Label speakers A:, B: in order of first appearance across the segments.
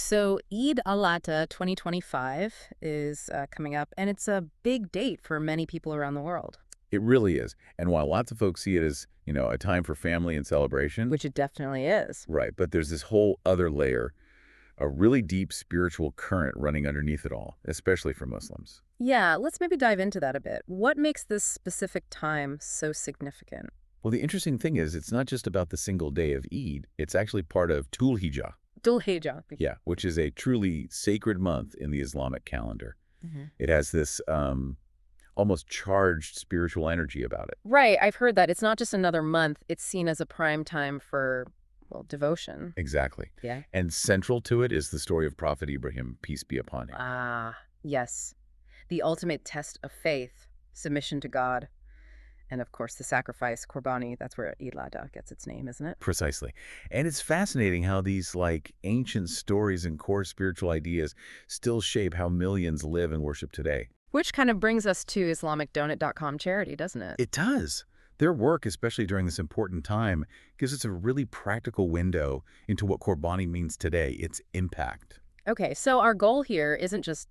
A: So Eid al-Adha 2025 is coming up, and it's a big date for many people around the world,
B: It really is. And while lots of folks see it as, a time for family and celebration,
A: which it definitely is.
B: right, but there's this whole other layer, a really deep spiritual current running underneath it all, especially for Muslims.
A: Yeah, let's maybe dive into that a bit. What makes this specific time so significant?
B: Well, the interesting thing is it's not just about the single day of Eid, it's actually part of Dhul-Hijjah,
A: Dhul-Hijjah.
B: yeah, which is a truly sacred month in the Islamic calendar.
A: Mhm.
B: It has this almost charged spiritual energy about it.
A: Right, I've heard that. It's not just another month. It's seen as a prime time for, well, devotion.
B: Exactly.
A: Yeah.
B: And central to it is the story of Prophet Ibrahim, peace be upon him.
A: Ah, yes. The ultimate test of faith, submission to God, and of course the sacrifice, Qurbani. That's where Eid al-Adha gets its name, isn't it?
B: Precisely. And it's fascinating how these ancient stories and core spiritual ideas still shape how millions live and worship today.
A: Which kind of brings us to IslamicDonut.com charity, doesn't it?
B: It does. Their work, especially during this important time, gives us a really practical window into what Qurbani means today, its impact.
A: Okay, so our goal here isn't just,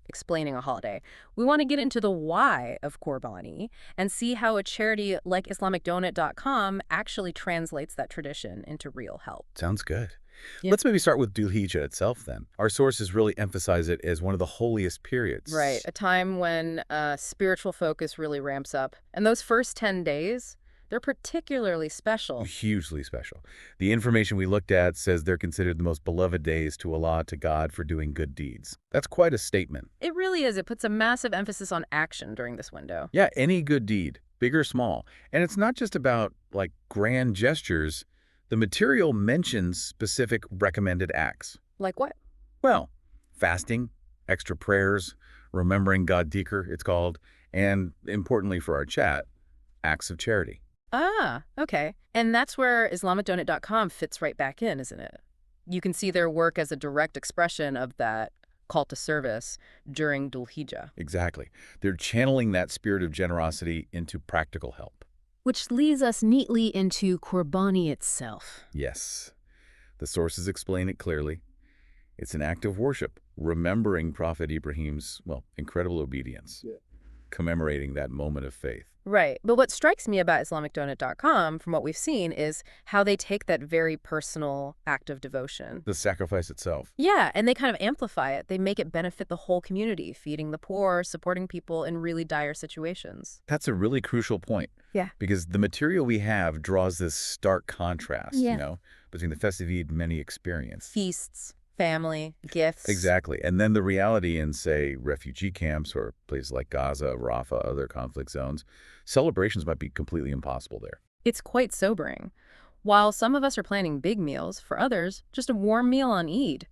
A: explaining a holiday. We want to get into the why of Qurbani and see how a charity like IslamicDonut.com actually translates that tradition into real help.
B: Sounds good.
A: Yeah.
B: Let's maybe start with Dhul-Hijjah itself then. Our sources really emphasize it as one of the holiest periods.
A: Right, a time when spiritual focus really ramps up. And those first 10 days, they're particularly special.
B: Hugely special. The information we looked at says they're considered the most beloved days to Allah, to God, for doing good deeds. That's quite a statement.
A: It really is. It puts a massive emphasis on action during this window.
B: Yeah, any good deed, big or small. And it's not just about, grand gestures. The material mentions specific recommended acts.
A: Like what?
B: Well, fasting, extra prayers, remembering God Dhikr, it's called, and importantly for our chat, acts of charity.
A: Ah, okay. And that's where IslamicDonut.com fits right back in, isn't it? You can see their work as a direct expression of that call to service during Dhul-Hijjah.
B: Exactly. They're channeling that spirit of generosity into practical help.
A: Which leads us neatly into Qurbani itself.
B: Yes. The sources explain it clearly. It's an act of worship, remembering Prophet Ibrahim's, incredible obedience, commemorating that moment of faith.
A: Right. But what strikes me about IslamicDonut.com, from what we've seen, is how they take that very personal act of devotion.
B: The sacrifice itself.
A: Yeah, and they kind of amplify it. They make it benefit the whole community, feeding the poor, supporting people in really dire situations.
B: That's a really crucial point.
A: Yeah.
B: Because the material we have draws this stark contrast, between the festive Eid many experience.
A: Feasts, family, gifts.
B: Exactly. And then the reality in, say, refugee camps or places like Gaza, Rafah, other conflict zones, celebrations might be completely impossible there.
A: It's quite sobering. While some of us are planning big meals, for others, just a warm meal on Eid.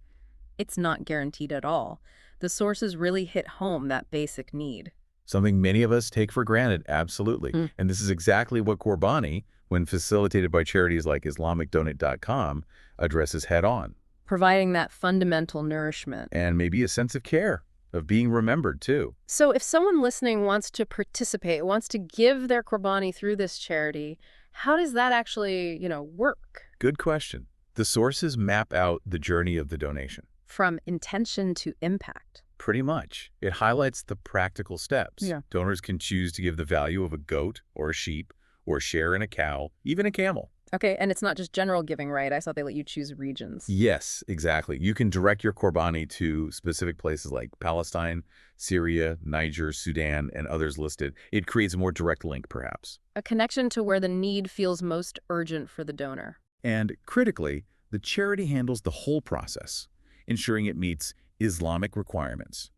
A: It's not guaranteed at all. The sources really hit home that basic need.
B: Something many of us take for granted, absolutely. And this is exactly what Qurbani, when facilitated by charities like IslamicDonut.com, addresses head on.
A: Providing that fundamental nourishment.
B: And maybe a sense of care, of being remembered, too.
A: So if someone listening wants to participate, wants to give their Qurbani through this charity, how does that actually, work?
B: Good question. The sources map out the journey of the donation.
A: From intention to impact.
B: Pretty much. It highlights the practical steps.
A: Yeah.
B: Donors can choose to give the value of a goat or a sheep or share in a cow, even a camel.
A: Okay, and it's not just general giving, right? I saw they let you choose regions.
B: Yes, exactly. You can direct your Qurbani to specific places like Palestine, Syria, Niger, Sudan, and others listed. It creates a more direct link, perhaps.
A: A connection to where the need feels most urgent for the donor.
B: And critically, the charity handles the whole process, ensuring it meets Islamic requirements,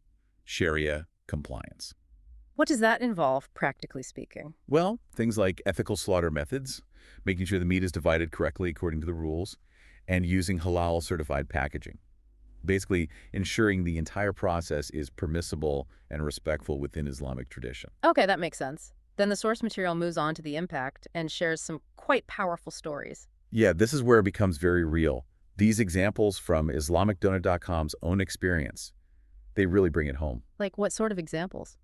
B: Sharia compliance.
A: What does that involve, practically speaking?
B: Well, things like ethical slaughter methods, making sure the meat is divided correctly according to the rules, and using halal-certified packaging. Basically, ensuring the entire process is permissible and respectful within Islamic tradition.
A: Okay, that makes sense. Then the source material moves on to the impact and shares some quite powerful stories.
B: Yeah, this is where it becomes very real. These examples from IslamicDonut.com's own experience, they really bring it home.
A: Like what sort of examples?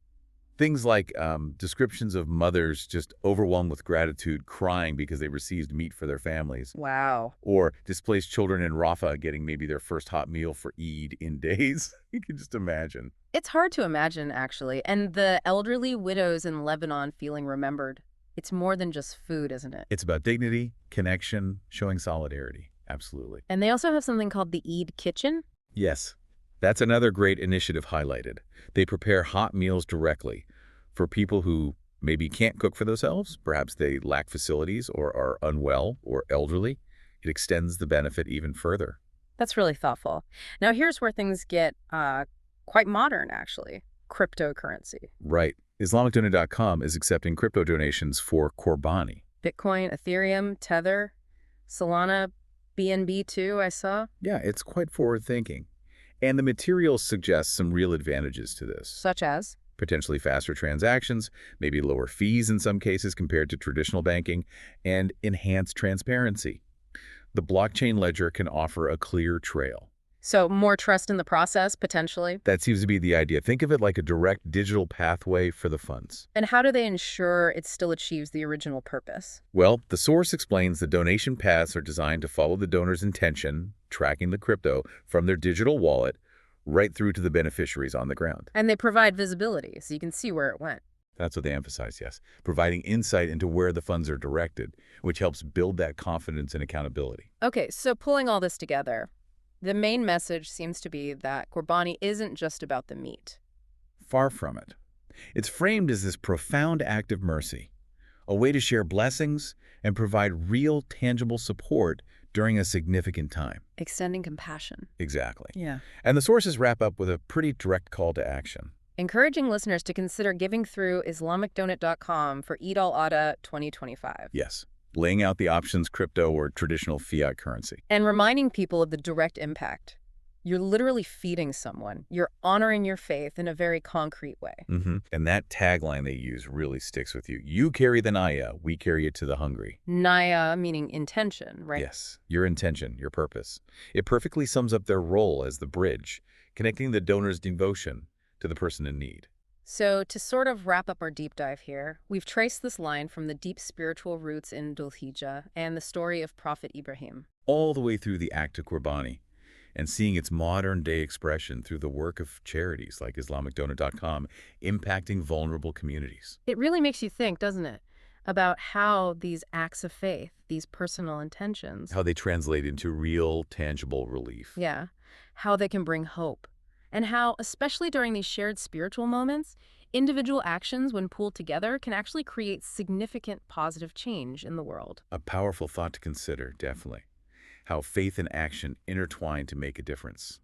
B: Things like descriptions of mothers just overwhelmed with gratitude, crying because they received meat for their families,
A: Wow.
B: or displaced children in Rafah getting maybe their first hot meal for Eid in days. You can just imagine.
A: It's hard to imagine, actually. And the elderly widows in Lebanon feeling remembered. It's more than just food, isn't it?
B: It's about dignity, connection, showing solidarity. Absolutely.
A: And they also have something called the Eid Kitchen.
B: Yes, that's another great initiative highlighted. They prepare hot meals directly for people who maybe can't cook for themselves. Perhaps they lack facilities or are unwell or elderly. It extends the benefit even further.
A: That's really thoughtful. Now, here's where things get quite modern, actually. Cryptocurrency.
B: Right. IslamicDonor.com is accepting crypto donations for Qurbani.
A: Bitcoin, Ethereum, Tether, Solana, BNB too, I saw.
B: Yeah, it's quite forward-thinking. And the materials suggest some real advantages to this.
A: Such as?
B: Potentially faster transactions, maybe lower fees in some cases compared to traditional banking, and enhanced transparency. The blockchain ledger can offer a clear trail.
A: So more trust in the process, potentially.
B: That seems to be the idea. Think of it like a direct digital pathway for the funds.
A: And how do they ensure it still achieves the original purpose?
B: Well, the source explains the donation paths are designed to follow the donor's intention, tracking the crypto from their digital wallet right through to the beneficiaries on the ground.
A: And they provide visibility, so you can see where it went.
B: That's what they emphasize, yes. Providing insight into where the funds are directed, which helps build that confidence and accountability.
A: Okay, so pulling all this together, the main message seems to be that Qurbani isn't just about the meat.
B: Far from it. It's framed as this profound act of mercy, a way to share blessings and provide real, tangible support during a significant time.
A: Extending compassion.
B: Exactly.
A: Yeah.
B: And the sources wrap up with a pretty direct call to action.
A: Encouraging listeners to consider giving through IslamicDonut.com for Eid al-Adha 2025.
B: Yes. Laying out the options, crypto or traditional fiat currency.
A: And reminding people of the direct impact. You're literally feeding someone. You're honoring your faith in a very concrete way.
B: And that tagline they use really sticks with you. You carry the naya, we carry it to the hungry.
A: Naya meaning intention, right?
B: Yes, your intention, your purpose. It perfectly sums up their role as the bridge, connecting the donor's devotion to the person in need.
A: So to sort of wrap up our deep dive here, we've traced this line from the deep spiritual roots in Dhul-Hijjah and the story of Prophet Ibrahim.
B: All the way through the act of Qurbani, and seeing its modern-day expression through the work of charities like IslamicDonor.com, impacting vulnerable communities.
A: It really makes you think, doesn't it, about how these acts of faith, these personal intentions,
B: How they translate into real, tangible relief.
A: yeah, how they can bring hope. And how, especially during these shared spiritual moments, individual actions, when pulled together, can actually create significant positive change in the world.
B: A powerful thought to consider, definitely. How faith and action intertwine to make a difference.